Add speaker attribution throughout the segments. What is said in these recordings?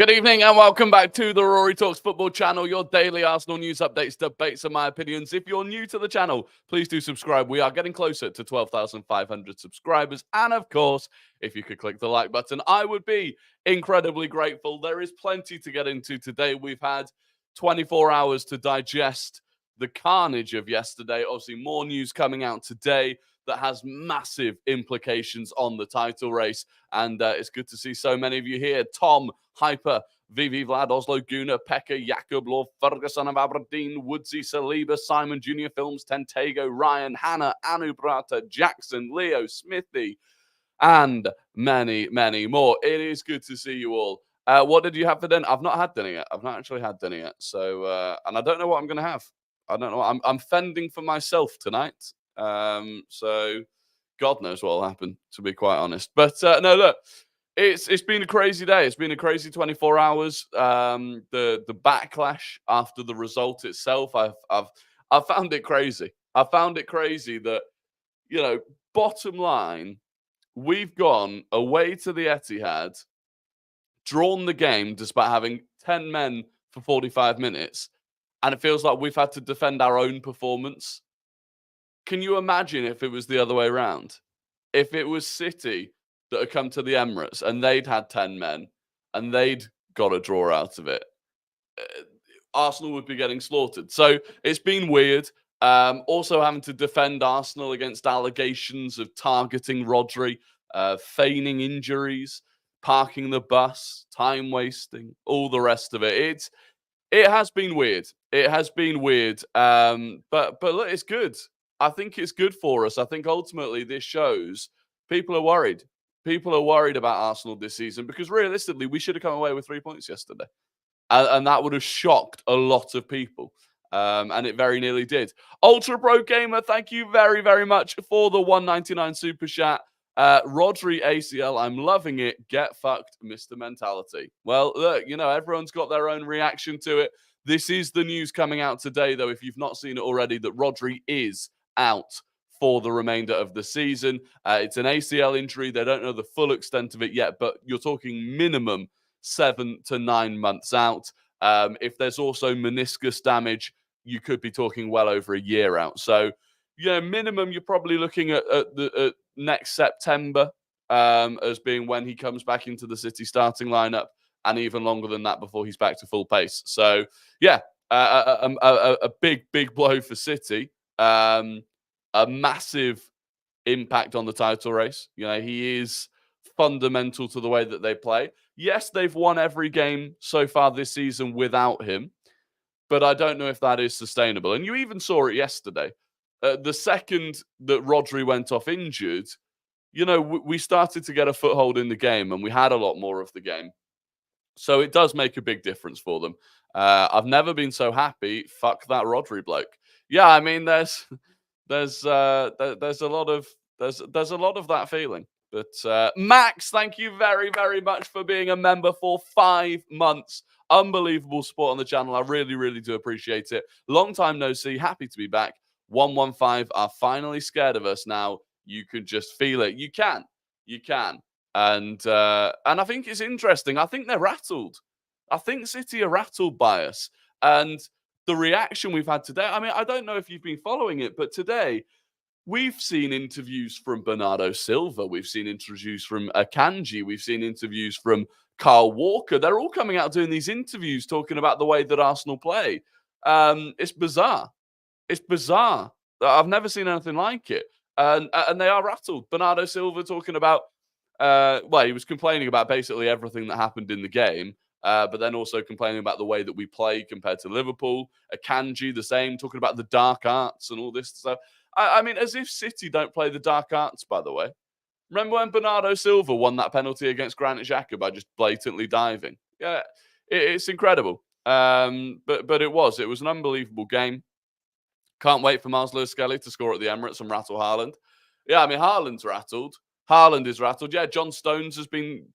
Speaker 1: Good evening and welcome back to the Rory Talks Football channel, your daily Arsenal news updates, debates and my opinions. If you're new to the channel, please do subscribe. We are getting closer to 12,500 subscribers. And of course, if you could click the like button, I would be incredibly grateful. There is plenty to get into today. We've had 24 hours to digest the carnage of yesterday. Obviously, more news coming out today that has massive implications on the title race. And it's good to see so many of you here. Tom, Hyper, Vivi Vlad, Oslo Guna, Pekka, Jakob, Lord Ferguson of Aberdeen, Woodsy, Saliba, Simon Junior Films, Tentego, Ryan, Hannah, Anu Brata, Jackson, Leo, Smithy, and many, many more. It is good to see you all. What did you have for dinner? I've not had dinner yet. I've not actually had dinner yet. So, and I don't know what I'm going to have. I don't know. I'm fending for myself tonight. So God knows what will happen, to be quite honest. But no, look, it's been a crazy day. It's been a crazy 24 hours. The backlash after the result itself, I've found it crazy. I found it crazy that, you know, bottom line, we've gone away to the Etihad, drawn the game despite having 10 men for 45 minutes, and it feels like we've had to defend our own performance. Can you imagine if it was the other way around? If it was City that had come to the Emirates and they'd had 10 men and they'd got a draw out of it, Arsenal would be getting slaughtered. So it's been weird. Also having to defend Arsenal against allegations of targeting RODRI, feigning injuries, parking the bus, time wasting, all the rest of it. It has been weird. It has been weird. But look, it's good. I think it's good for us. I think ultimately this shows people are worried. People are worried about Arsenal this season because realistically, we should have come away with 3 points yesterday. And that would have shocked a lot of people. And it very nearly did. Ultra Pro Gamer, thank you very, very much for the 199 super chat. RODRI ACL, I'm loving it. Get fucked, Mr. Mentality. Well, look, you know, everyone's got their own reaction to it. This is the news coming out today, though, if you've not seen it already, that RODRI is out for the remainder of the season. It's an ACL injury. They don't know the full extent of it yet, but you're talking minimum 7 to 9 months out. If there's also meniscus damage, you could be talking well over a year out. So, yeah, minimum, you're probably looking at next September as being when he comes back into the City starting lineup, and even longer than that before he's back to full pace. So, yeah, a big blow for City. A massive impact on the title race. You know, he is fundamental to the way that they play. Yes, they've won every game so far this season without him, but I don't know if that is sustainable. And you even saw it yesterday. The second that RODRI went off injured, you know, we started to get a foothold in the game and we had a lot more of the game. So it does make a big difference for them. I've never been so happy. Fuck that RODRI bloke. Yeah, I mean, there's a lot of that feeling. But Max, thank you very, very much for being a member for 5 months. Unbelievable support on the channel. I really, really do appreciate it. Long time no see. Happy to be back. 115 are finally scared of us now. You can just feel it. You can. And I think it's interesting. I think they're rattled. I think City are rattled by us. And the reaction we've had today, I mean, I don't know if you've been following it, but today we've seen interviews from Bernardo Silva. We've seen interviews from Akanji. We've seen interviews from Kyle Walker. They're all coming out doing these interviews talking about the way that Arsenal play. It's bizarre. It's bizarre. I've never seen anything like it. And they are rattled. Bernardo Silva talking about, he was complaining about basically everything that happened in the game. But then also complaining about the way that we play compared to Liverpool. Akanji, the same, talking about the dark arts and all this stuff. I mean, as if City don't play the dark arts, by the way. Remember when Bernardo Silva won that penalty against Granit Xhaka by just blatantly diving? Yeah, it's incredible. But it was an unbelievable game. Can't wait for Miles Lewis-Skelly to score at the Emirates and rattle Haaland. Yeah, I mean, Haaland's rattled. Haaland is rattled. Yeah, John Stones has been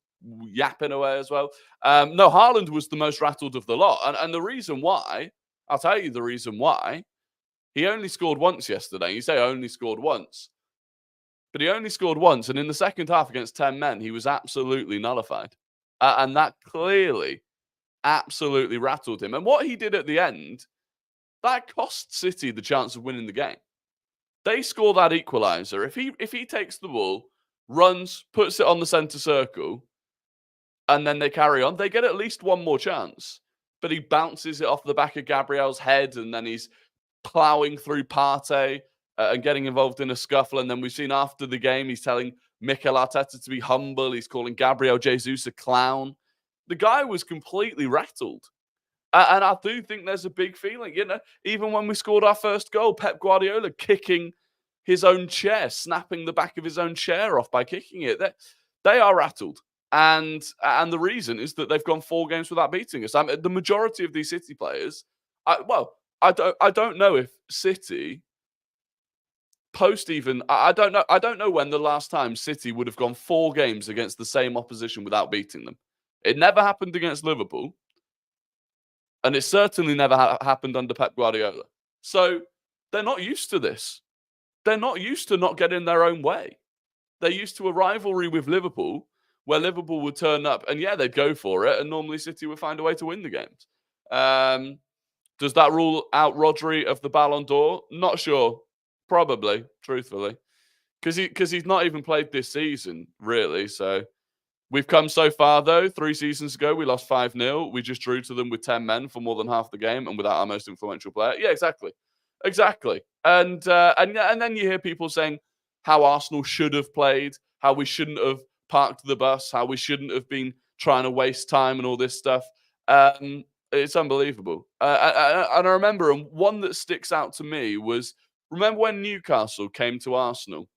Speaker 1: yapping away as well. No, Haaland was the most rattled of the lot. And the reason why, I'll tell you the reason why. He only scored once yesterday. You say only scored once. But he only scored once. And in the second half against 10 men, he was absolutely nullified. And that clearly absolutely rattled him. And what he did at the end, that cost City the chance of winning the game. They score that equaliser. If he takes the ball, runs, puts it on the centre circle, and then they carry on, they get at least one more chance. But he bounces it off the back of Gabriel's head, and then he's plowing through Partey and getting involved in a scuffle. And then we've seen after the game, he's telling Mikel Arteta to be humble. He's calling Gabriel Jesus a clown. The guy was completely rattled. And I do think there's a big feeling, even when we scored our first goal, Pep Guardiola kicking his own chair, snapping the back of his own chair off by kicking it. They are rattled. And the reason is that they've gone 4 games without beating us. I mean, the majority of these City players, I don't know if City I don't know when the last time City would have gone 4 games against the same opposition without beating them. It never happened against Liverpool. And it certainly never happened under Pep Guardiola. So they're not used to this. They're not used to not getting their own way. They're used to a rivalry with Liverpool where Liverpool would turn up and, they'd go for it. And normally City would find a way to win the games. Does that rule out RODRI of the Ballon d'Or? Not sure. Probably, truthfully. Because he's not even played this season, really. So we've come so far, though. 3 seasons ago, we lost 5-0. We just drew to them with 10 men for more than half the game and without our most influential player. Yeah, exactly. And then you hear people saying how Arsenal should have played, how we shouldn't have parked the bus, how we shouldn't have been trying to waste time and all this stuff. It's unbelievable. And I remember, and one that sticks out to me was, remember when Newcastle came to Arsenal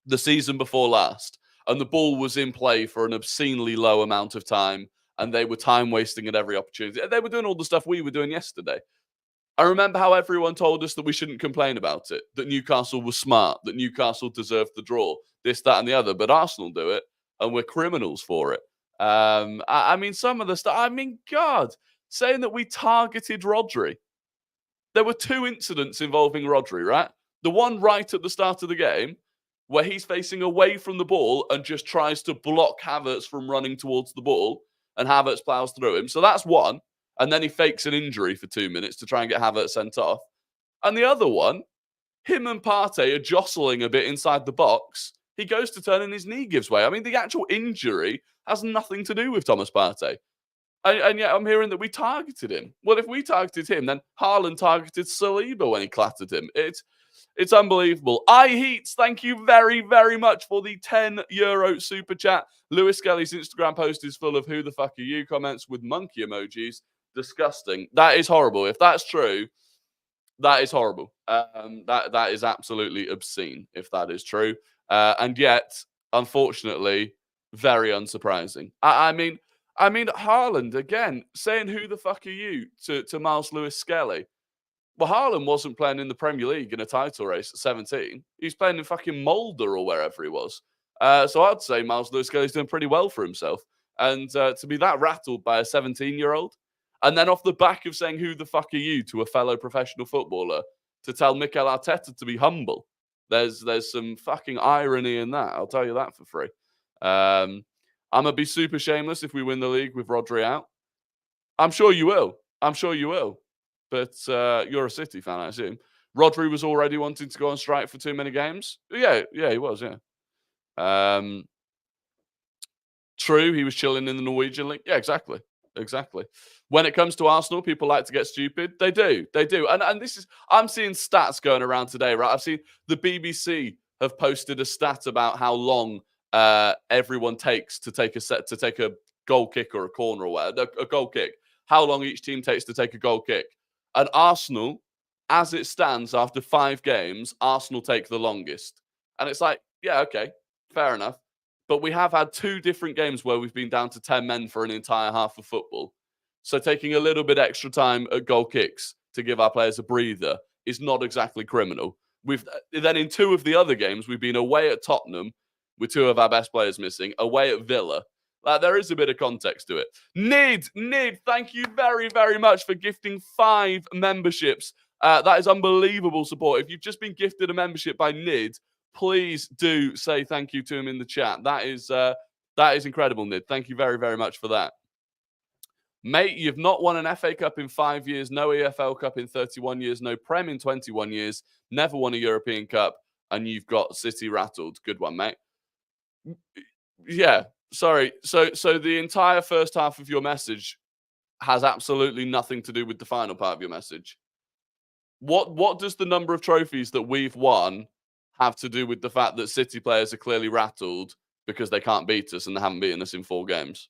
Speaker 1: the season before last, and the ball was in play for an obscenely low amount of time, and they were time wasting at every opportunity. They were doing all the stuff we were doing yesterday. I remember how everyone told us that we shouldn't complain about it, that Newcastle was smart, that Newcastle deserved the draw, this, that, and the other. But Arsenal do it, and we're criminals for it. I mean, some of the stuff, God, saying that we targeted RODRI. There were 2 incidents involving RODRI, right? The one right at the start of the game, where he's facing away from the ball and just tries to block Havertz from running towards the ball, and Havertz plows through him. So that's one. And then he fakes an injury for 2 minutes to try and get Havertz sent off. And the other one, him and Partey are jostling a bit inside the box. He goes to turn and his knee gives way. I mean, the actual injury has nothing to do with Thomas Partey. And yet I'm hearing that we targeted him. Well, if we targeted him, then Haaland targeted Saliba when he clattered him. It's unbelievable. Heats, thank you very, very much for the €10 super chat. Lewis Skelly's Instagram post is full of who the fuck are you comments with monkey emojis. Disgusting. That is horrible. If that's true, that is horrible. That is absolutely obscene if that is true. And yet, unfortunately, very unsurprising. I mean, Haaland, again, saying who the fuck are you to Miles Lewis Skelly. Well, Haaland wasn't playing in the Premier League in a title race at 17. He was playing in fucking Mulder or wherever he was. So I'd say Miles Lewis Skelly's doing pretty well for himself. And to be that rattled by a 17-year-old, and then off the back of saying, who the fuck are you to a fellow professional footballer, to tell Mikel Arteta to be humble. There's some fucking irony in that. I'll tell you that for free. I'm going to be super shameless if we win the league with RODRI out. I'm sure you will. But you're a City fan, I assume. RODRI was already wanting to go on strike for too many games. Yeah, he was, yeah. True, he was chilling in the Norwegian league. Yeah, exactly. When it comes to Arsenal, people like to get stupid. They do. And this is, I'm seeing stats going around today, right? I've seen the BBC have posted a stat about how long everyone takes to take a goal kick or a corner or whatever, a goal kick. How long each team takes to take a goal kick. And Arsenal, as it stands after 5 games, Arsenal take the longest. And it's like, yeah, okay, fair enough. But we have had 2 different games where we've been down to 10 men for an entire half of football. So taking a little bit extra time at goal kicks to give our players a breather is not exactly criminal. Then in 2 of the other games, we've been away at Tottenham with 2 of our best players missing, away at Villa. There is a bit of context to it. Nid, thank you very, very much for gifting 5 memberships. That is unbelievable support. If you've just been gifted a membership by Nid, please do say thank you to him in the chat. That is incredible, Nid. Thank you very, very much for that. Mate, you've not won an FA Cup in 5 years, no EFL Cup in 31 years, no Prem in 21 years, never won a European Cup, and you've got City rattled. Good one, mate. Yeah, sorry. So the entire first half of your message has absolutely nothing to do with the final part of your message. What does the number of trophies that we've won have to do with the fact that City players are clearly rattled because they can't beat us and they haven't beaten us in 4 games?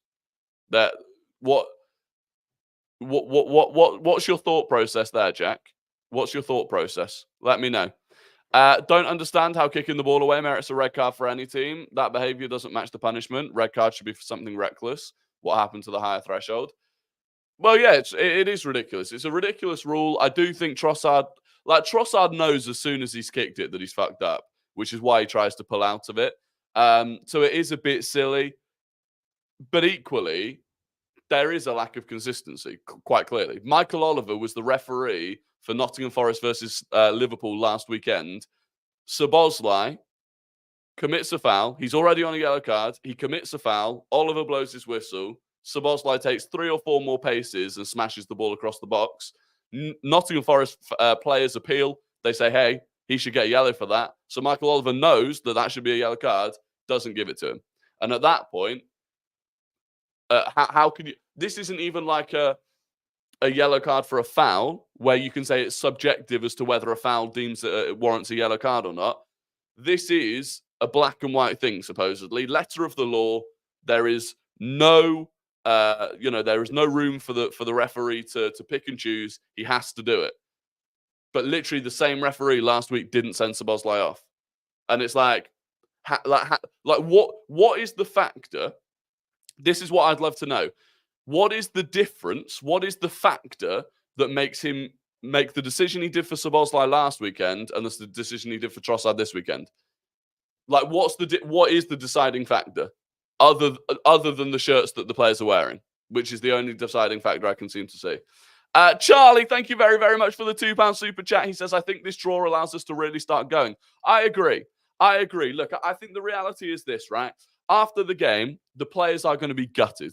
Speaker 1: That what what's your thought process there, Jack? What's your thought process? Let me know. Don't understand how kicking the ball away merits a red card for any team. That behavior doesn't match the punishment. Red card should be for something reckless. What happened to the higher threshold? Well, yeah, it is ridiculous. It's a ridiculous rule. I do think Trossard knows as soon as he's kicked it that he's fucked up, which is why he tries to pull out of it. So it is a bit silly, but equally, there is a lack of consistency, quite clearly. Michael Oliver was the referee for Nottingham Forest versus Liverpool last weekend. Szoboszlai commits a foul. He's already on a yellow card. He commits a foul. Oliver blows his whistle. Szoboszlai takes 3 or 4 more paces and smashes the ball across the box. Nottingham Forest players appeal. They say, hey, he should get a yellow for that. So Michael Oliver knows that that should be a yellow card, doesn't give it to him. And at that point, how can you... This isn't even like a yellow card for a foul where you can say it's subjective as to whether a foul deems it warrants a yellow card or not. This is a black and white thing, supposedly. Letter of the law. There is no... there is no room for the referee to pick and choose. He has to do it. But literally, the same referee last week didn't send Szoboszlai off, and it's like what is the factor? This is what I'd love to know. What is the difference? What is the factor that makes him make the decision he did for Szoboszlai last weekend and the decision he did for Trossard this weekend? Like, what is the deciding factor? Other than the shirts that the players are wearing, which is the only deciding factor I can seem to see. Charlie, thank you very, very much for the £2 super chat. He says, I think this draw allows us to really start going. I agree. Look, I think the reality is this, right? After the game, the players are going to be gutted,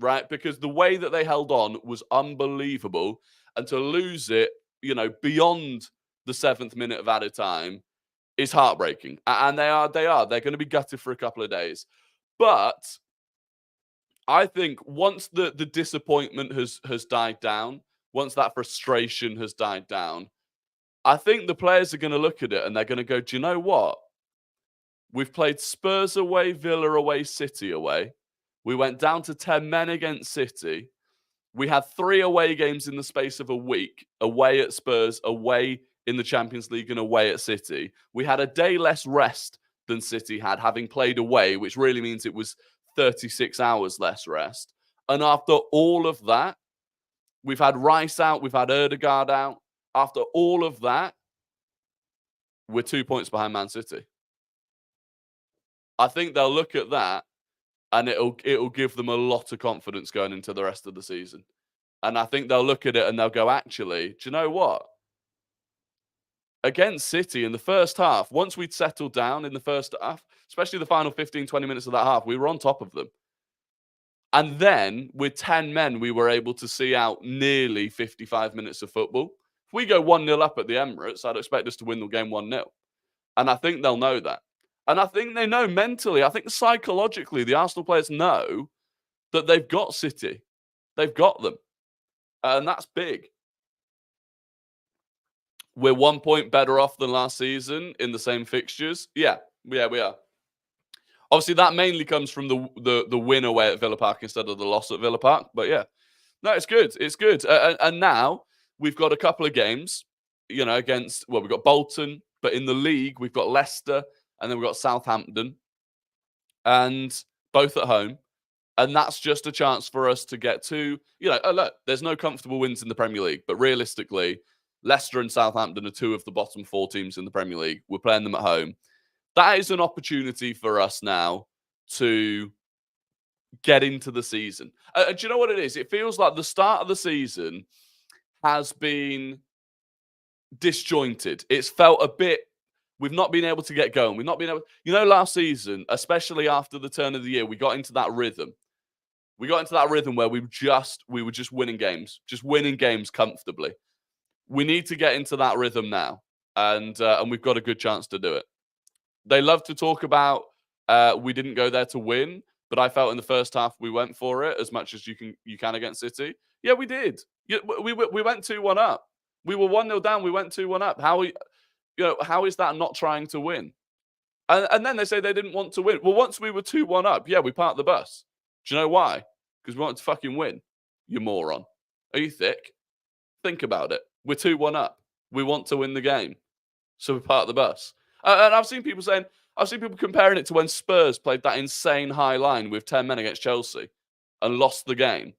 Speaker 1: right? Because the way that they held on was unbelievable. And to lose it, beyond the 7th minute of added time is heartbreaking. And they're going to be gutted for a couple of days. But I think once the disappointment has died down, once that frustration has died down, I think the players are going to look at it and they're going to go, do you know what? We've played Spurs away, Villa away, City away. We went down to 10 men against City. We had 3 away games in the space of a week, away at Spurs, away in the Champions League and away at City. We had a day less rest than City had, having played away, which really means it was 36 hours less rest. And after all of that, we've had Rice out, we've had Ødegaard out. After all of that, we're 2 points behind Man City. I think they'll look at that and it'll give them a lot of confidence going into the rest of the season. And I think they'll look at it and they'll go, actually, do you know what? Against City in the first half, once we'd settled down in the first half, especially the final 15, 20 minutes of that half, we were on top of them. And then with 10 men, we were able to see out nearly 55 minutes of football. If we go 1-0 up at the Emirates, I'd expect us to win the game 1-0. And I think they'll know that. And I think they know mentally, I think psychologically, the Arsenal players know that they've got City. They've got them. And that's big. We're 1 point better off than last season in the same fixtures. Yeah, we are. Obviously, that mainly comes from the win away at Villa Park instead of the loss at Villa Park. But yeah, no, it's good. It's good. And now we've got a couple of games, we've got Bolton, but in the league, we've got Leicester and then we've got Southampton, and both at home. And that's just a chance for us to get to, look, there's no comfortable wins in the Premier League, but realistically, Leicester and Southampton are 2 of the bottom 4 teams in the Premier League. We're playing them at home. That is an opportunity for us now to get into the season. Do you know what it is? It feels like the start of the season has been disjointed. It's felt a bit... We've not been able to get going. We've not been able... last season, especially after the turn of the year, we got into that rhythm. We got into that rhythm where we were just winning games comfortably. We need to get into that rhythm now, and we've got a good chance to do it. They love to talk about we didn't go there to win, but I felt in the first half we went for it as much as you can against City. Yeah, we did. Yeah, we went 2-1 up. We were 1-0 down. We went 2-1 up. How is that not trying to win? And then they say they didn't want to win. Well, once we were 2-1 up, yeah, we parked the bus. Do you know why? Because we wanted to fucking win. You moron. Are you thick? Think about it. We're 2-1 up. We want to win the game. So we parked the bus. And I've seen people comparing it to when Spurs played that insane high line with 10 men against Chelsea and lost the game.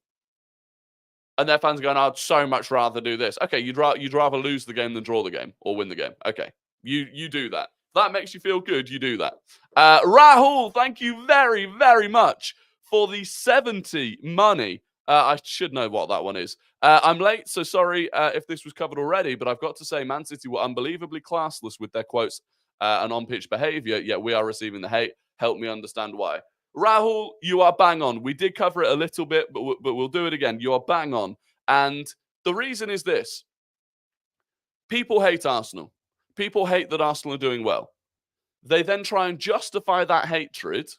Speaker 1: And their fans are going, I'd so much rather do this. Okay, you'd rather lose the game than draw the game or win the game. Okay, you do that. That makes you feel good, you do that. Rahul, thank you very, very much for the 70 money. I should know what that one is. I'm late, so sorry if this was covered already, but I've got to say Man City were unbelievably classless with their quotes and on-pitch behaviour, yet we are receiving the hate. Help me understand why. Rahul, you are bang on. We did cover it a little bit, but we'll do it again. You are bang on. And the reason is this. People hate Arsenal. People hate that Arsenal are doing well. They then try and justify that hatred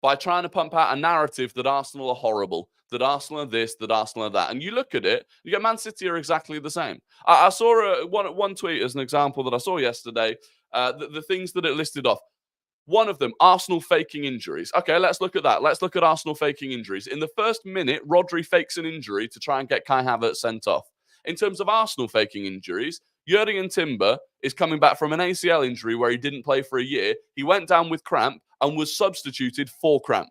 Speaker 1: by trying to pump out a narrative that Arsenal are horrible, that Arsenal are this, that Arsenal are that. And you look at it, you get Man City are exactly the same. I saw one tweet as an example that I saw yesterday, the things that it listed off. One of them, Arsenal faking injuries. Okay, let's look at that. Let's look at Arsenal faking injuries. In the first minute, RODRI fakes an injury to try and get Kai Havertz sent off. In terms of Arsenal faking injuries, Jurgen Timber is coming back from an ACL injury where he didn't play for a year. He went down with cramp and was substituted for cramp.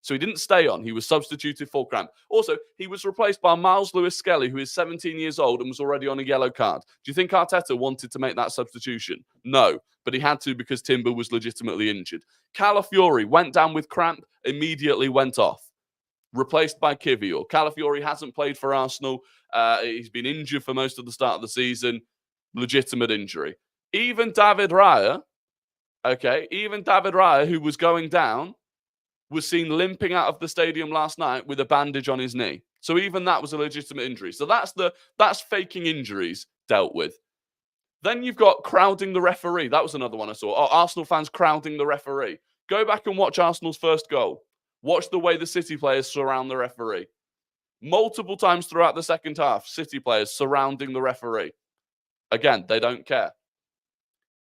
Speaker 1: So he didn't stay on. He was substituted for cramp. Also, he was replaced by Miles Lewis-Skelly, who is 17 years old and was already on a yellow card. Do you think Arteta wanted to make that substitution? No, but he had to because Timber was legitimately injured. Calafiori went down with cramp, immediately went off. Replaced by Kivior. Calafiori hasn't played for Arsenal. He's been injured for most of the start of the season. Legitimate injury. Even David Raya, who was going down, was seen limping out of the stadium last night with a bandage on his knee. So even that was a legitimate injury. So that's faking injuries dealt with. Then you've got crowding the referee. That was another one I saw. Arsenal fans crowding the referee. Go back and watch Arsenal's first goal. Watch the way the City players surround the referee. Multiple times throughout the second half, City players surrounding the referee. Again, they don't care.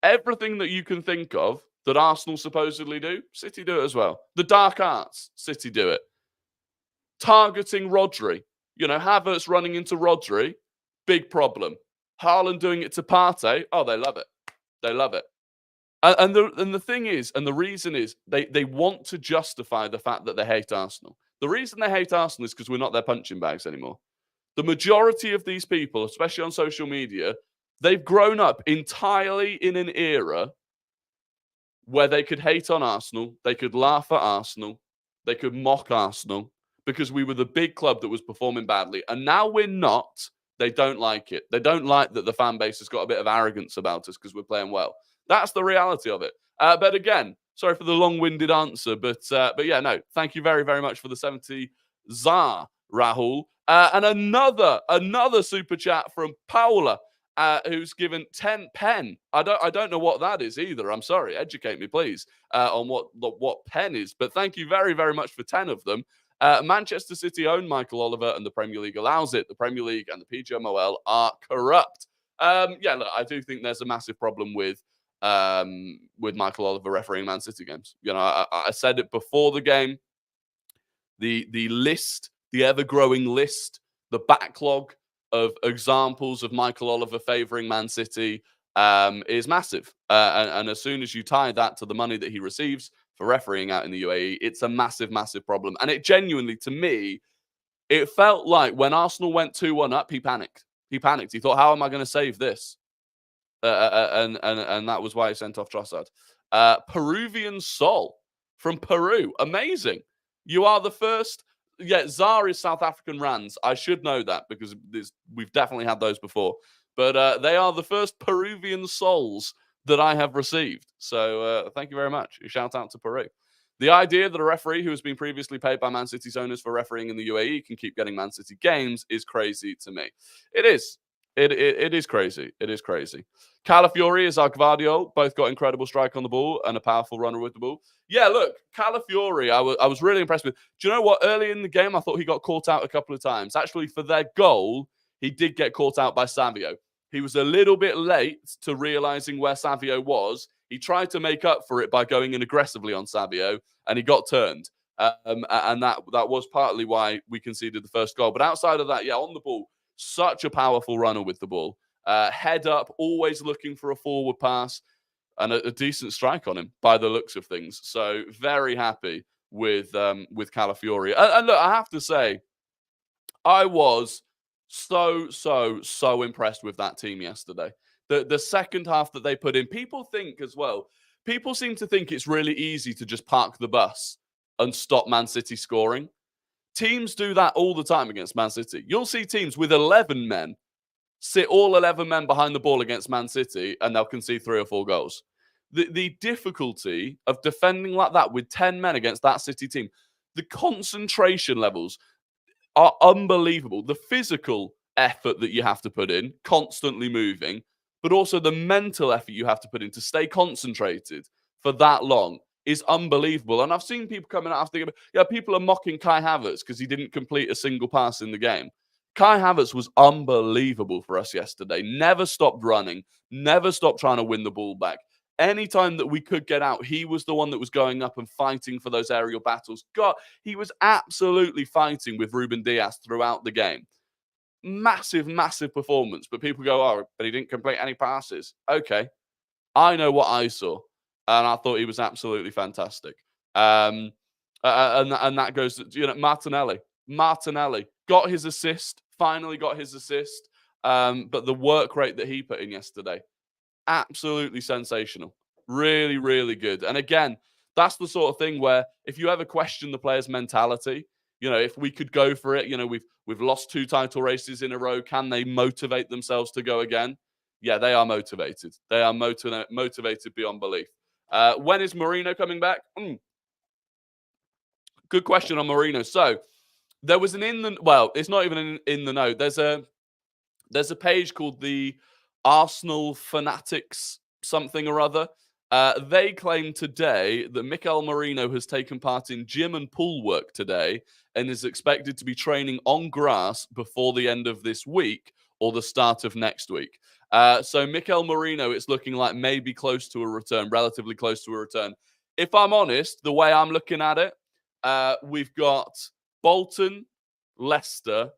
Speaker 1: Everything that you can think of that Arsenal supposedly do, City do it as well. The dark arts, City do it. Targeting RODRI. Havertz running into RODRI, big problem. Haaland doing it to Partey, they love it. They love it. And the thing is, and the reason is, they want to justify the fact that they hate Arsenal. The reason they hate Arsenal is because we're not their punching bags anymore. The majority of these people, especially on social media, they've grown up entirely in an era where they could hate on Arsenal, they could laugh at Arsenal, they could mock Arsenal because we were the big club that was performing badly. And now we're not. They don't like it. They don't like that the fan base has got a bit of arrogance about us because we're playing well. That's the reality of it. But again, sorry for the long-winded answer, but yeah, no. Thank you very, very much for the 70 Zar, Rahul. And another super chat from Paula, who's given 10 pen. I don't know what that is either. I'm sorry. Educate me, please, on what pen is. But thank you very, very much for 10 of them. Manchester City own Michael Oliver and the Premier League allows it. The Premier League and the PGMOL are corrupt. Yeah, look, I do think there's a massive problem with Michael Oliver refereeing Man City games. I said it before the game. The list, the ever-growing list, the backlog of examples of Michael Oliver favouring Man City is massive. And as soon as you tie that to the money that he receives for refereeing out in the UAE, it's a massive, massive problem. And it genuinely, to me, it felt like when Arsenal went 2-1 up, he panicked. He panicked. He thought, how am I going to save this? And that was why he sent off Trossard. Peruvian Sol from Peru. Amazing. You are the first. Yeah, Zar is South African Rands. I should know that because we've definitely had those before. But they are the first Peruvian Sols that I have received. So thank you very much. Shout out to Peru. The idea that a referee who has been previously paid by Man City's owners for refereeing in the UAE can keep getting Man City games is crazy to me. It is. It is crazy. It is crazy. Calafiori is our Gvardiol. Both got incredible strike on the ball and a powerful runner with the ball. Yeah, look, Calafiori, I was really impressed with. Do you know what? Early in the game, I thought he got caught out a couple of times. Actually, for their goal, he did get caught out by Savio. He was a little bit late to realizing where Savio was. He tried to make up for it by going in aggressively on Savio, and he got turned. And that was partly why we conceded the first goal. But outside of that, yeah, on the ball, such a powerful runner with the ball. Head up, always looking for a forward pass, and a decent strike on him by the looks of things. So very happy with Calafiori. And look, I have to say, I was so impressed with that team yesterday. The second half that they put in, people think as well, people seem to think it's really easy to just park the bus and stop Man City scoring. Teams do that all the time against Man City. You'll see teams with 11 men sit all 11 men behind the ball against Man City and they'll concede 3 or 4 goals. The difficulty of defending like that with 10 men against that City team, the concentration levels are unbelievable. The physical effort that you have to put in, constantly moving, but also the mental effort you have to put in to stay concentrated for that long is unbelievable. And I've seen people coming out after the game. Yeah, people are mocking Kai Havertz because he didn't complete a single pass in the game. Kai Havertz was unbelievable for us yesterday. Never stopped running, never stopped trying to win the ball back. Anytime that we could get out, he was the one that was going up and fighting for those aerial battles. God, he was absolutely fighting with Ruben Dias throughout the game. Massive performance. But people go, oh, but he didn't complete any passes. Okay. I know what I saw. And I thought he was absolutely fantastic. And that goes to, Martinelli got his assist, finally got his assist. But the work rate that he put in yesterday, absolutely sensational. Really good. And again, that's the sort of thing where if you ever question the player's mentality, if we could go for it, we've lost 2 title races in a row. Can they motivate themselves to go again? Yeah, they are motivated. They are motivated beyond belief. When is Merino coming back? Good question on Merino. So there was it's not even in the know. There's a page called the Arsenal Fanatics something or other. They claim today that Mikel Merino has taken part in gym and pool work today and is expected to be training on grass before the end of this week or the start of next week. So Mikel Merino, it's looking like maybe close to a return, relatively close to a return. If I'm honest, the way I'm looking at it, we've got Bolton, Leicester,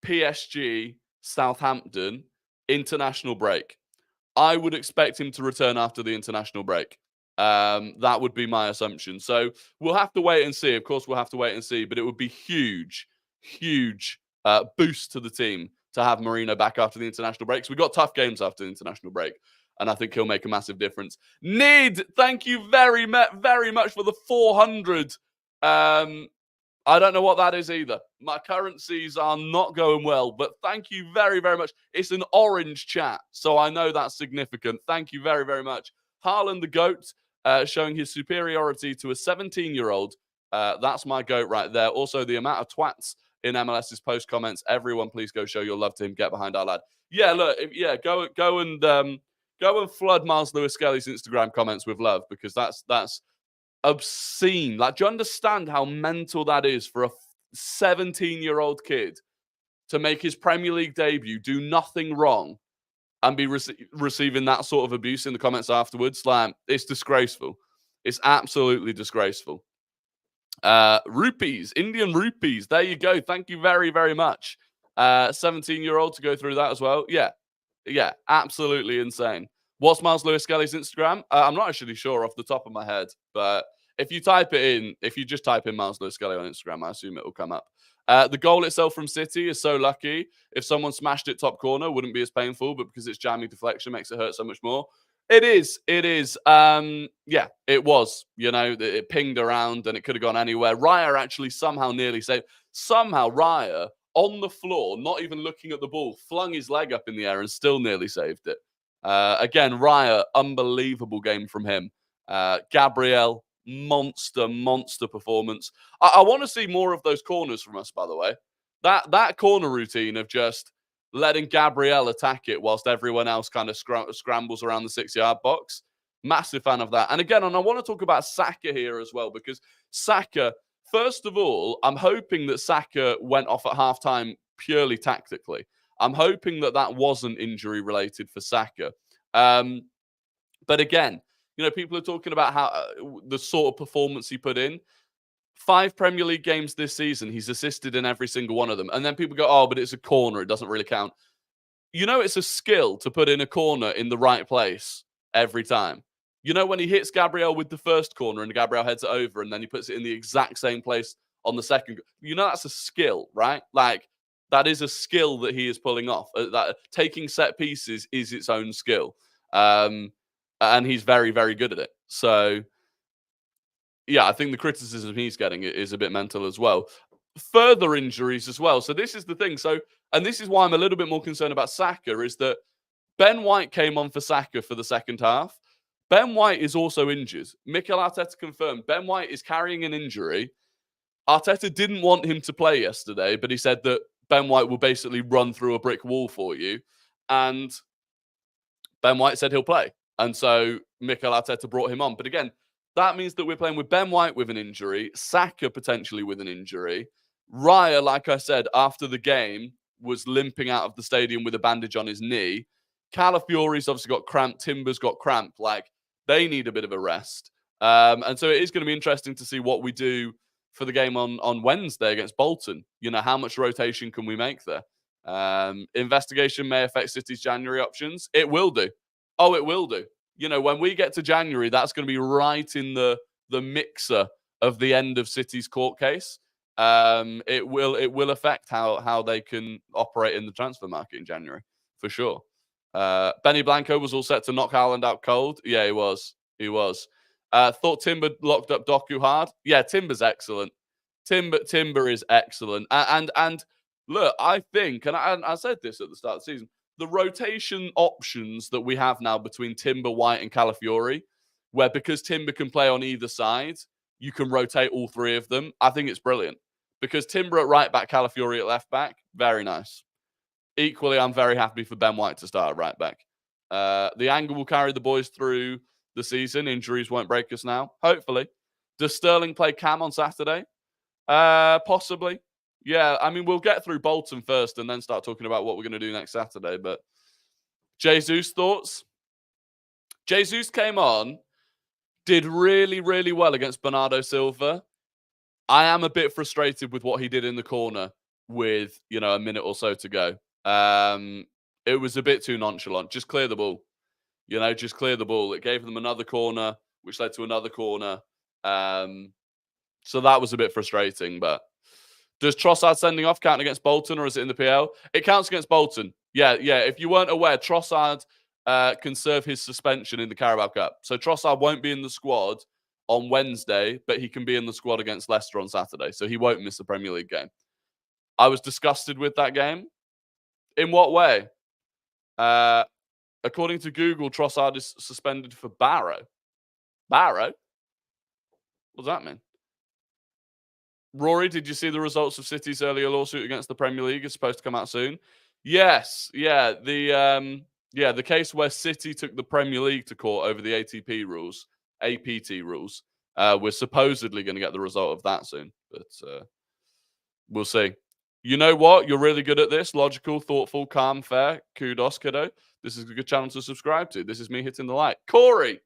Speaker 1: PSG, Southampton, international break. I would expect him to return after the international break. That would be my assumption. So we'll have to wait and see. Of course, we'll have to wait and see. But it would be huge boost to the team to have Merino back after the international break. So we've got tough games after the international break. And I think he'll make a massive difference. Nid, thank you very much for the 400. I don't know what that is either. My currencies are not going well, but thank you very much. It's an orange chat, so I know that's significant. Thank you very much. Haaland the GOAT, showing his superiority to a 17-year-old. That's my GOAT right there. Also, the amount of twats in MLS's post comments. Everyone, please go show your love to him. Get behind our lad. Yeah, look, go and flood Miles Lewis Skelly's Instagram comments with love because that's obscene. Like, do you understand how mental that is for a 17-year-old kid to make his Premier League debut, do nothing wrong, and be receiving that sort of abuse in the comments afterwards? Like, it's disgraceful. It's absolutely disgraceful. Rupees, Indian rupees. There you go. Thank you very much. 17-year-old to go through that as well. Yeah, absolutely insane. What's Miles Lewis Skelly's Instagram? I'm not actually sure off the top of my head, but if you just type in Miles Lewis Skelly on Instagram, I assume it will come up. The goal itself from City is so lucky. If someone smashed it top corner, wouldn't be as painful, but because it's jamming deflection, makes it hurt so much more. It is. Yeah, it was. It pinged around and it could have gone anywhere. Raya actually somehow nearly saved. Somehow Raya on the floor, not even looking at the ball, flung his leg up in the air and still nearly saved it. Again, Raya, unbelievable game from him. Gabriel, monster performance. I want to see more of those corners from us, by the way. That corner routine of just letting Gabriel attack it whilst everyone else kind of scrambles around the 6-yard box. Massive fan of that. And again, I want to talk about Saka here as well, because Saka, first of all, I'm hoping that Saka went off at halftime purely tactically. I'm hoping that wasn't injury related for Saka. But again, people are talking about how the sort of performance he put in. 5 Premier League games this season, he's assisted in every single one of them. And then people go, oh, but it's a corner, it doesn't really count. It's a skill to put in a corner in the right place every time. When he hits Gabriel with the first corner and Gabriel heads it over and then he puts it in the exact same place on the second. That's a skill, right? Like, that is a skill that he is pulling off. That taking set pieces is its own skill. And he's very, very good at it. So, yeah, I think the criticism he's getting is a bit mental as well. Further injuries as well. So this is the thing. And this is why I'm a little bit more concerned about Saka, is that Ben White came on for Saka for the second half. Ben White is also injured. Mikel Arteta confirmed Ben White is carrying an injury. Arteta didn't want him to play yesterday, but he said that Ben White will basically run through a brick wall for you. And Ben White said he'll play. And so Mikel Arteta brought him on. But again, that means that we're playing with Ben White with an injury, Saka potentially with an injury. Raya, like I said, after the game, was limping out of the stadium with a bandage on his knee. Calafiori's obviously got cramp. Timber's got cramp. Like, they need a bit of a rest. And so it is going to be interesting to see what we do for the game on Wednesday against Bolton. How much rotation can we make there? Investigation may affect City's January options. It will do. Oh, it will do. When we get to January, that's going to be right in the mixer of the end of City's court case. It will affect how they can operate in the transfer market in January, for sure. Benny Blanco was all set to knock Haaland out cold. Yeah, he was. Thought Timber locked up Doku hard. Yeah, Timber's excellent. Timber is excellent. And look, I think, and I said this at the start of the season, the rotation options that we have now between Timber, White, and Calafiori, where because Timber can play on either side, you can rotate all 3 of them. I think it's brilliant. Because Timber at right back, Calafiori at left back, very nice. Equally, I'm very happy for Ben White to start at right back. The angle will carry the boys through the season. Injuries won't break us now, hopefully. Does Sterling play Cam on Saturday? Possibly. Yeah, I mean, we'll get through Bolton first and then start talking about what we're going to do next Saturday. But Jesus, thoughts? Jesus came on, did really, really well against Bernardo Silva. I am a bit frustrated with what he did in the corner with, a minute or so to go. It was a bit too nonchalant. Just clear the ball. Just clear the ball. It gave them another corner, which led to another corner. So that was a bit frustrating, but does Trossard sending off count against Bolton, or is it in the PL? It counts against Bolton. Yeah. If you weren't aware, Trossard can serve his suspension in the Carabao Cup. So Trossard won't be in the squad on Wednesday, but he can be in the squad against Leicester on Saturday. So he won't miss the Premier League game. I was disgusted with that game. In what way? According to Google, Trossard is suspended for Barrow. Barrow? What does that mean? Rory, did you see the results of City's earlier lawsuit against the Premier League? It's supposed to come out soon. Yes, yeah. The case where City took the Premier League to court over the APT rules. We're supposedly going to get the result of that soon, but we'll see. You know what? You're really good at this. Logical, thoughtful, calm, fair. Kudos, kiddo. This is a good channel to subscribe to. This is me hitting the like. Corey,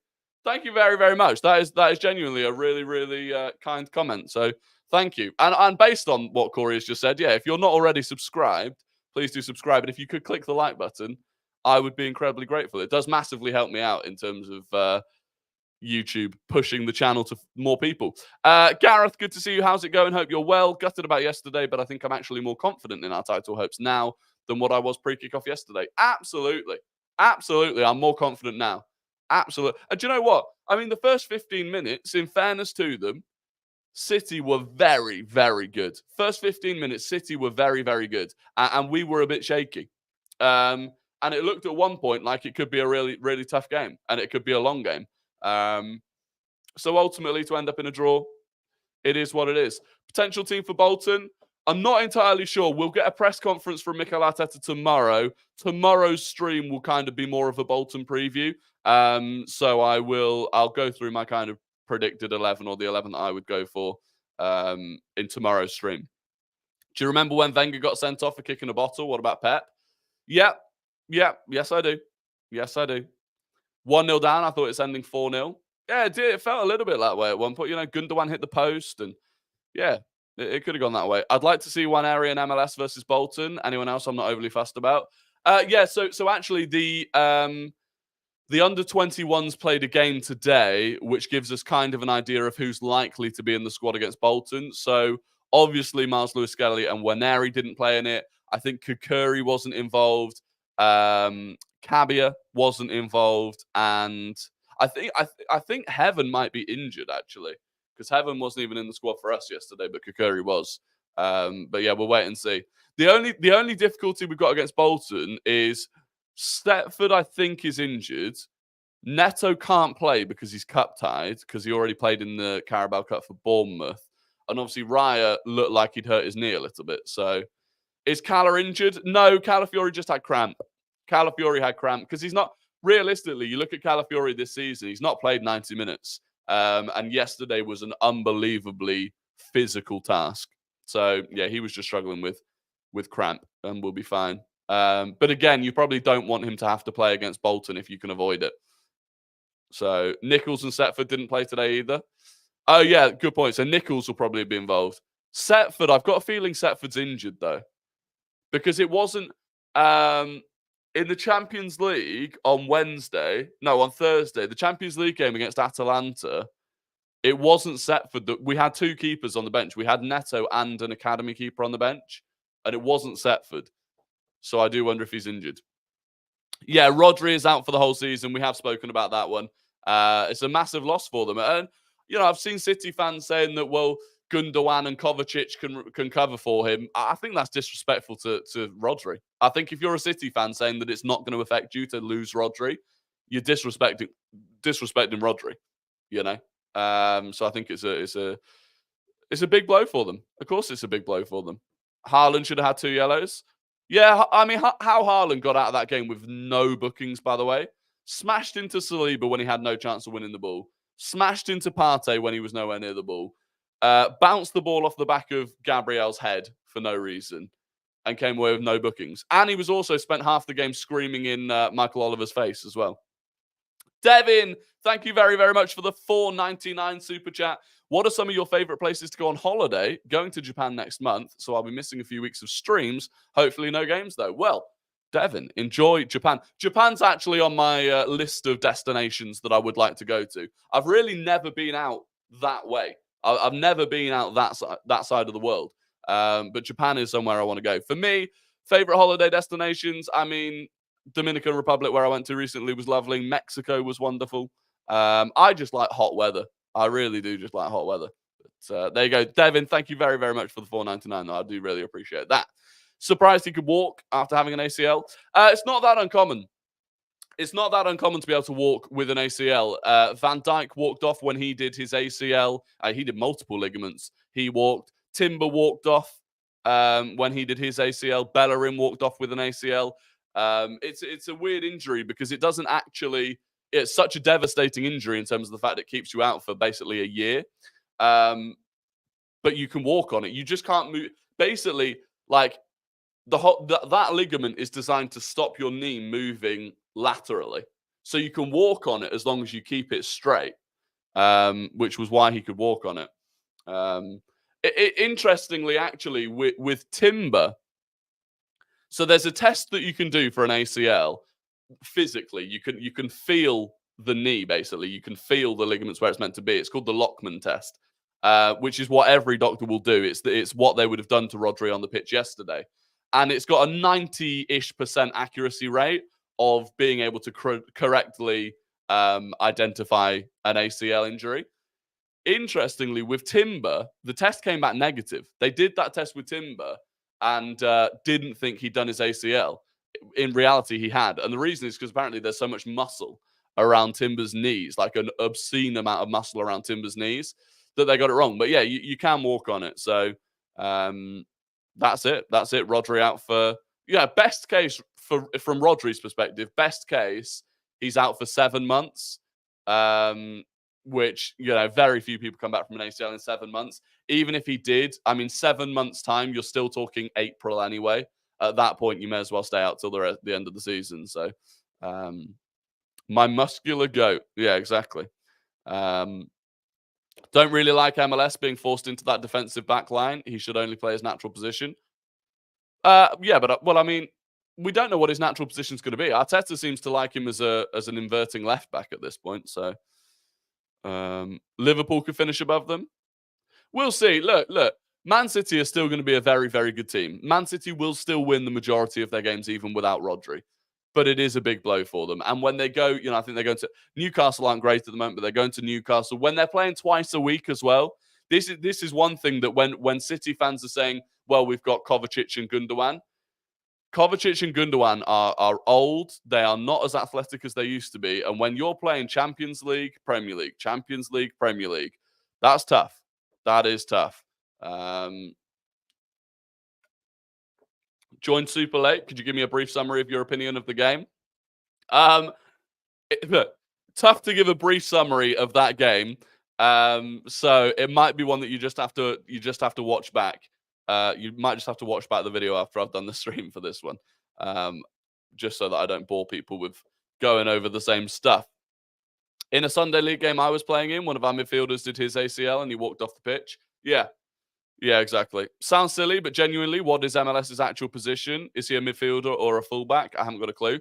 Speaker 1: thank you very, very much. That is genuinely a really, really kind comment. So thank you. And based on what Corey has just said, yeah, if you're not already subscribed, please do subscribe. And if you could click the like button, I would be incredibly grateful. It does massively help me out in terms of YouTube pushing the channel to more people. Gareth, good to see you. How's it going? Hope you're well. Gutted about yesterday, but I think I'm actually more confident in our title hopes now than what I was pre-kickoff yesterday. Absolutely. I'm more confident now. Absolutely. And do you know what? I mean, the first 15 minutes, in fairness to them, City were very, very good. First 15 minutes, City were very, very good. And we were a bit shaky. And it looked at one point like it could be a really, really tough game. And it could be a long game. So ultimately, to end up in a draw, it is what it is. Potential team for Bolton. I'm not entirely sure. We'll get a press conference from Mikel Arteta tomorrow. Tomorrow's stream will kind of be more of a Bolton preview. So I'll go through my kind of predicted 11 or the 11 that I would go for in tomorrow's stream. Do you remember when Wenger got sent off for kicking a bottle? What about Pep? Yeah. Yes, I do. 1-0 down. I thought it's ending 4-0. Yeah, it did. It felt a little bit that way at one point. Gundogan hit the post and yeah, it could have gone that way. I'd like to see one area in MLS versus Bolton. Anyone else I'm not overly fussed about. So actually the under-21s played a game today, which gives us kind of an idea of who's likely to be in the squad against Bolton. So obviously Miles Lewis-Skelly and Waneri didn't play in it. I think Kukuri wasn't involved. Cabia wasn't involved, and I think Heaven might be injured actually, because Heaven wasn't even in the squad for us yesterday, but Kukuri was. But yeah, we'll wait and see. The only difficulty we've got against Bolton is Stepford, I think, is injured. Neto can't play because he's cup tied, because he already played in the Carabao Cup for Bournemouth. And obviously Raya looked like he'd hurt his knee a little bit. So is Cala injured? No, Calafiori just had cramp. Calafiori had cramp because he's not, realistically, you look at Calafiori this season, he's not played 90 minutes. And yesterday was an unbelievably physical task. So yeah, he was just struggling with cramp and we'll be fine. But again, you probably don't want him to have to play against Bolton if you can avoid it. So Nichols and Setford didn't play today either. Oh yeah, good point. So Nichols will probably be involved. Setford, I've got a feeling Setford's injured though, because it wasn't in the Champions League on Thursday, the Champions League game against Atalanta. It wasn't Setford that we had two keepers on the bench. We had Neto and an academy keeper on the bench, and it wasn't Setford. So I do wonder if he's injured. Yeah, RODRI is out for the whole season. We have spoken about that one. It's a massive loss for them. And, I've seen City fans saying that, well, Gundogan and Kovacic can cover for him. I think that's disrespectful to RODRI. I think if you're a City fan saying that it's not going to affect you to lose RODRI, you're disrespecting RODRI, So I think it's a big blow for them. Of course it's a big blow for them. Haaland should have had 2 yellows. Yeah, I mean, how Haaland got out of that game with no bookings, by the way. Smashed into Saliba when he had no chance of winning the ball. Smashed into Partey when he was nowhere near the ball. Bounced the ball off the back of Gabriel's head for no reason and came away with no bookings. And he was also spent half the game screaming in Michael Oliver's face as well. Devin, thank you very, very much for the $4.99 super chat. What are some of your favorite places to go on holiday? Going to Japan next month, so I'll be missing a few weeks of streams. Hopefully no games, though. Well, Devin, enjoy Japan. Japan's actually on my list of destinations that I would like to go to. I've really never been out that way. I've never been out that side of the world. But Japan is somewhere I want to go. For me, favorite holiday destinations, I mean, Dominican Republic, where I went to recently, was lovely. Mexico was wonderful. I just like hot weather. I really do just like hot weather. But there you go. Devin, thank you very, very much for the $4.99, though. I do really appreciate that. Surprised he could walk after having an ACL. It's not that uncommon. It's not that uncommon to be able to walk with an ACL. Van Dijk walked off when he did his ACL. He did multiple ligaments. He walked. Timber walked off when he did his ACL. Bellerin walked off with an ACL. It's a weird injury because it doesn't actually... It's such a devastating injury in terms of the fact it keeps you out for basically a year. But you can walk on it. You just can't move. Basically, like that ligament is designed to stop your knee moving laterally. So you can walk on it as long as you keep it straight, which was why he could walk on it. Interestingly, actually, with Timber, so there's a test that you can do for an ACL. Physically, you can feel the knee, basically. You can feel the ligaments where it's meant to be. It's called the Lockman test, which is what every doctor will do. It's what they would have done to RODRI on the pitch yesterday. And it's got a 90-ish% accuracy rate of being able to correctly identify an ACL injury. Interestingly, with Timber, the test came back negative. They did that test with Timber and didn't think he'd done his ACL. In reality, he had. And the reason is because apparently there's so much muscle around Timber's knees, like an obscene amount of muscle around Timber's knees, that they got it wrong. But yeah, you can walk on it. So that's it. That's it. Rodri out for, best case from Rodri's perspective, best case, he's out for 7 months. Which, very few people come back from an ACL in 7 months. Even if he did, 7 months' time, you're still talking April anyway. At that point, you may as well stay out till the end of the season. So, my muscular goat. Yeah, exactly. Don't really like MLS being forced into that defensive back line. He should only play his natural position. Yeah, but we don't know what his natural position is going to be. Arteta seems to like him as an inverting left back at this point. So Liverpool could finish above them. We'll see. Look. Man City are still going to be a very, very good team. Man City will still win the majority of their games even without Rodri. But it is a big blow for them. And when they go, I think they're going to Newcastle aren't great at the moment, but they're going to Newcastle. When they're playing twice a week as well, this is one thing that when City fans are saying, well, we've got Kovacic and Gundogan. Kovacic and Gundogan are old. They are not as athletic as they used to be. And when you're playing Champions League, Premier League, Champions League, Premier League, that's tough. That is tough. Joined super late. Could you give me a brief summary of your opinion of the game? Look, tough to give a brief summary of that game. So it might be one that you just have to watch back. You might just have to watch back the video after I've done the stream for this one, just so that I don't bore people with going over the same stuff. In a Sunday League game I was playing in, one of our midfielders did his ACL and he walked off the pitch. Yeah, exactly. Sounds silly, but genuinely, what is MLS's actual position? Is he a midfielder or a fullback? I haven't got a clue.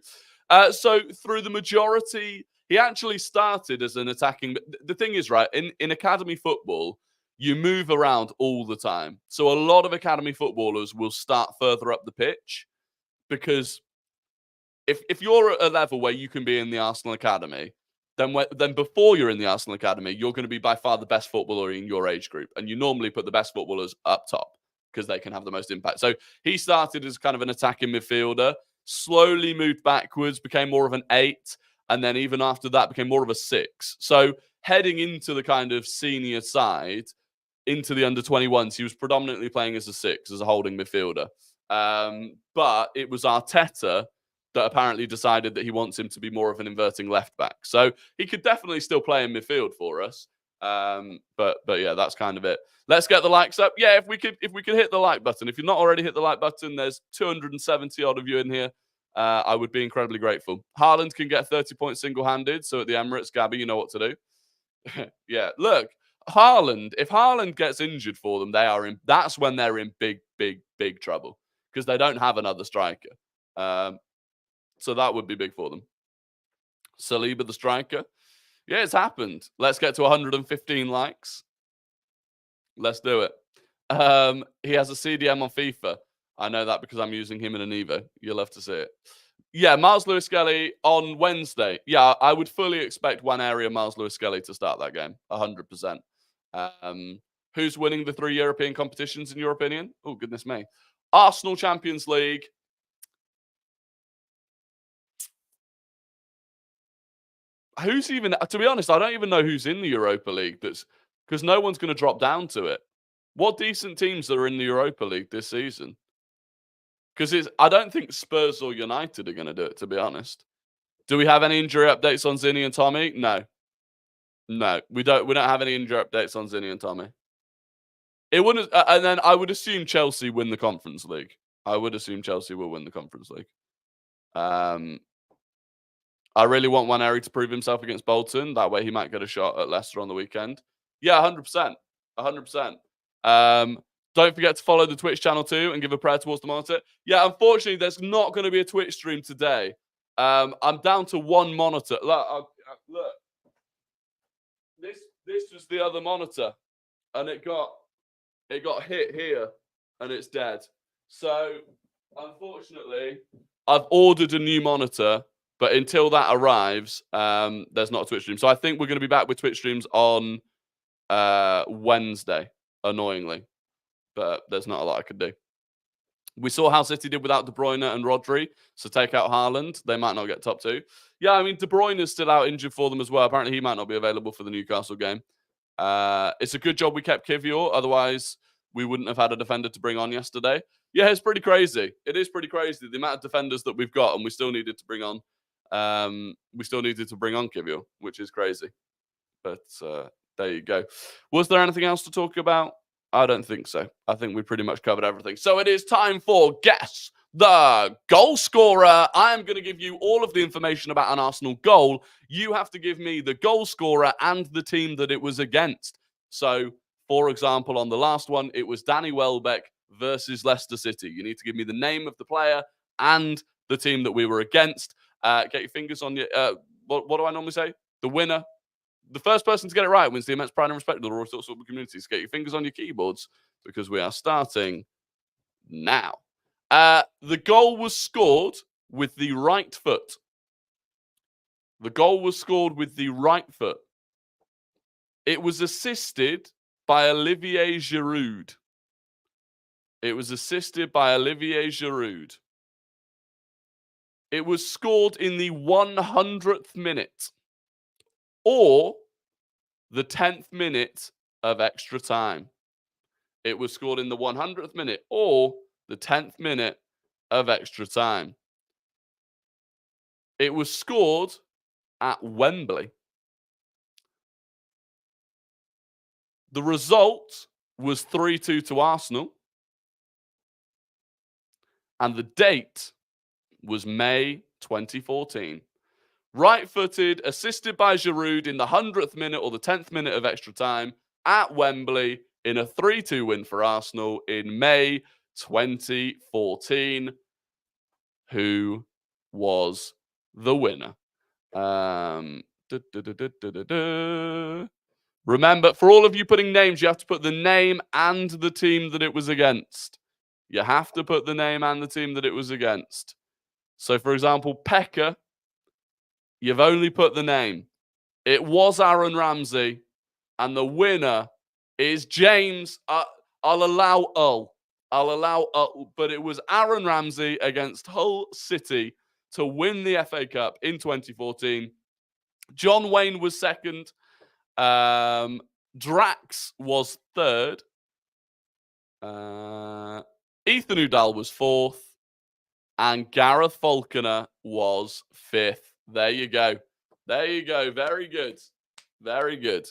Speaker 1: So through the majority, he actually started as an attacking. The thing is, right, in academy football, you move around all the time. So a lot of academy footballers will start further up the pitch because if you're at a level where you can be in the Arsenal academy, then before you're in the Arsenal academy, you're going to be by far the best footballer in your age group. And you normally put the best footballers up top because they can have the most impact. So he started as kind of an attacking midfielder, slowly moved backwards, became more of an 8. And then even after that, became more of a 6. So heading into the kind of senior side, into the under-21s, he was predominantly playing as a 6, as a holding midfielder. But it was Arteta that apparently decided that he wants him to be more of an inverting left back. So he could definitely still play in midfield for us. But yeah, that's kind of it. Let's get the likes up. Yeah, if we could hit the like button. If you've not already hit the like button, there's 270 odd of you in here. I would be incredibly grateful. Haaland can get 30 points single-handed. So at the Emirates, Gabby, you know what to do. Yeah, look, Haaland. If Haaland gets injured for them, that's when they're in big, big, big trouble because they don't have another striker. So that would be big for them. Saliba, the striker. Yeah, it's happened. Let's get to 115 likes. Let's do it. He has a CDM on FIFA. I know that because I'm using him in an Evo. You'll love to see it. Yeah, Miles Lewis-Skelly on Wednesday. Yeah, I would fully expect one area Miles Lewis-Skelly to start that game. 100%. Who's winning the 3 European competitions in your opinion? Oh, goodness me. Arsenal Champions League. Who's even, to be honest, I don't even know who's in the Europa League. That's because no one's going to drop down to it. What decent teams are in the Europa League this season? Because I don't think Spurs or United are going to do it, to be honest. Do we have any injury updates on Zinni and Tommy? No, we don't have any injury updates on Zinni and Tommy. It wouldn't, and then I would assume Chelsea win the Conference League. I would assume Chelsea will win the Conference League. I really want Waneri to prove himself against Bolton. That way he might get a shot at Leicester on the weekend. Yeah, 100%. 100%. Don't forget to follow the Twitch channel too and give a prayer towards the monitor. Yeah, unfortunately, there's not going to be a Twitch stream today. I'm down to one monitor. Look. This was the other monitor. And it got hit here. And it's dead. So, unfortunately, I've ordered a new monitor. But until that arrives, there's not a Twitch stream. So I think we're going to be back with Twitch streams on Wednesday, annoyingly. But there's not a lot I could do. We saw how City did without De Bruyne and RODRI. So take out Haaland. They might not get top 2. Yeah, I mean, De Bruyne is still out injured for them as well. Apparently, he might not be available for the Newcastle game. It's a good job we kept Kivior. Otherwise, we wouldn't have had a defender to bring on yesterday. Yeah, it's pretty crazy. It is pretty crazy. The amount of defenders that we've got, and we still needed to bring on. Kivior, which is crazy. But there you go. Was there anything else to talk about? I don't think so. I think we pretty much covered everything. So it is time for Guess the Goal Scorer. I am going to give you all of the information about an Arsenal goal. You have to give me the goal scorer and the team that it was against. So, for example, on the last one, it was Danny Welbeck versus Leicester City. You need to give me the name of the player and the team that we were against. Get your fingers on your... what do I normally say? The winner. The first person to get it right wins the immense pride and respect of the Rory Talks Football community. So get your fingers on your keyboards because we are starting now. The goal was scored with the right foot. The goal was scored with the right foot. It was assisted by Olivier Giroud. It was assisted by Olivier Giroud. It was scored in the 100th minute. Or the 10th minute of extra time. It was scored in the 100th minute or the 10th minute of extra time. It was scored at Wembley. The result was 3-2 to Arsenal. And the date was May 2014. Right-footed, assisted by Giroud in the 100th minute or the 10th minute of extra time at Wembley in a 3-2 win for Arsenal in May 2014. Who was the winner? Remember, for all of you putting names, you have to put the name and the team that it was against. You have to put the name and the team that it was against. So, for example, Pekka, you've only put the name. It was Aaron Ramsey, and the winner is James. I'll allow Hull. But it was Aaron Ramsey against Hull City to win the FA Cup in 2014. John Wayne was second. Drax was third. Ethan Udall was fourth. And Gareth Falconer was fifth. There you go. Very good. Very good.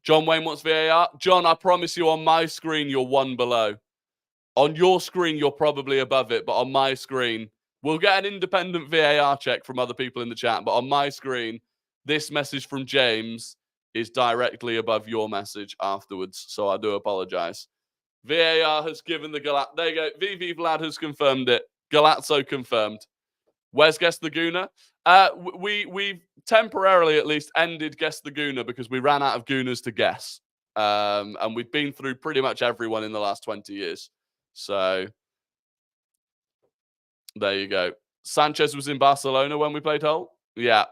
Speaker 1: John Wayne wants VAR. John, I promise you on my screen, you're one below. On your screen, you're probably above it. But on my screen, we'll get an independent VAR check from other people in the chat. But on my screen, this message from James is directly above your message afterwards. So I do apologize. VAR has given the Galazzo. There you go. VV Vlad has confirmed it. Galazzo confirmed. Where's Guess the Gooner? We've temporarily at least ended Guess the Gooner because we ran out of Gooners to guess. And we've been through pretty much everyone in the last 20 years. So there you go. Sanchez was in Barcelona when we played Hull. Yeah,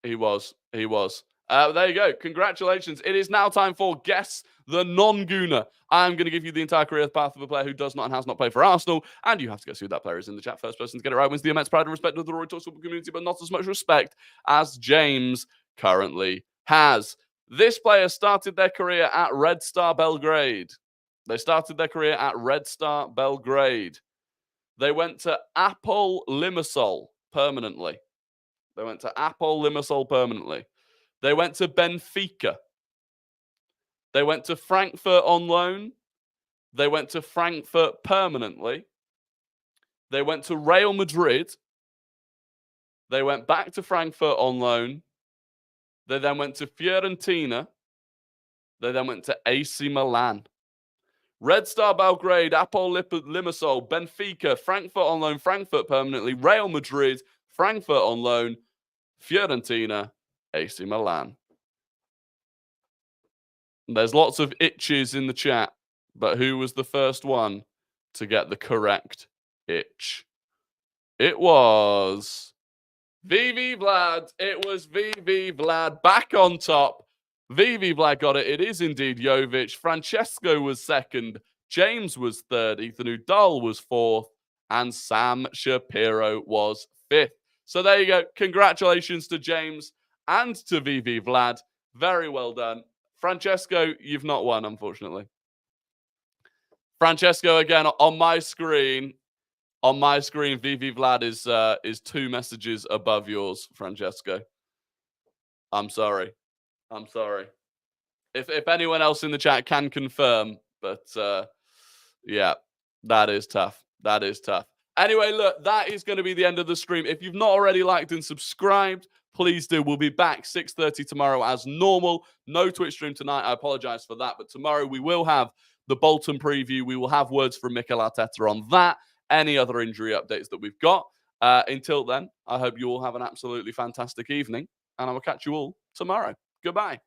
Speaker 1: he was. There you go. Congratulations. It is now time for Guess the Non-Gooner. I'm going to give you the entire career path of a player who does not and has not played for Arsenal, and you have to guess who that player is in the chat. First person to get it right wins the immense pride and respect of the Rory Talks Football community, but not as much respect as James currently has. This player started their career at Red Star Belgrade. They went to Apol Limassol permanently. They went to Benfica. They went to Frankfurt on loan. They went to Frankfurt permanently. They went to Real Madrid. They went back to Frankfurt on loan. They then went to Fiorentina. They then went to AC Milan. Red Star Belgrade, Apol Limassol, Benfica, Frankfurt on loan, Frankfurt permanently, Real Madrid, Frankfurt on loan, Fiorentina, AC Milan. There's lots of itches in the chat, but who was the first one to get the correct itch? It was VV Vlad. It was VV Vlad back on top. VV Vlad got it. It is indeed Jovic. Francesco was second. James was third. Ethan Udall was fourth. and Sam Shapiro was 5th. So there you go. Congratulations to James and to VV Vlad. Very well done. Francesco, you've not won, unfortunately. Francesco, again, on my screen, VV Vlad is 2 messages above yours, Francesco. I'm sorry. If anyone else in the chat can confirm, but yeah, that is tough. Anyway, look, that is going to be the end of the stream. If you've not already liked and subscribed, please do. We'll be back 6:30 tomorrow as normal. No Twitch stream tonight. I apologize for that. But tomorrow we will have the Bolton preview. We will have words from Mikel Arteta on that. Any other injury updates that we've got. Until then, I hope you all have an absolutely fantastic evening. And I will catch you all tomorrow. Goodbye.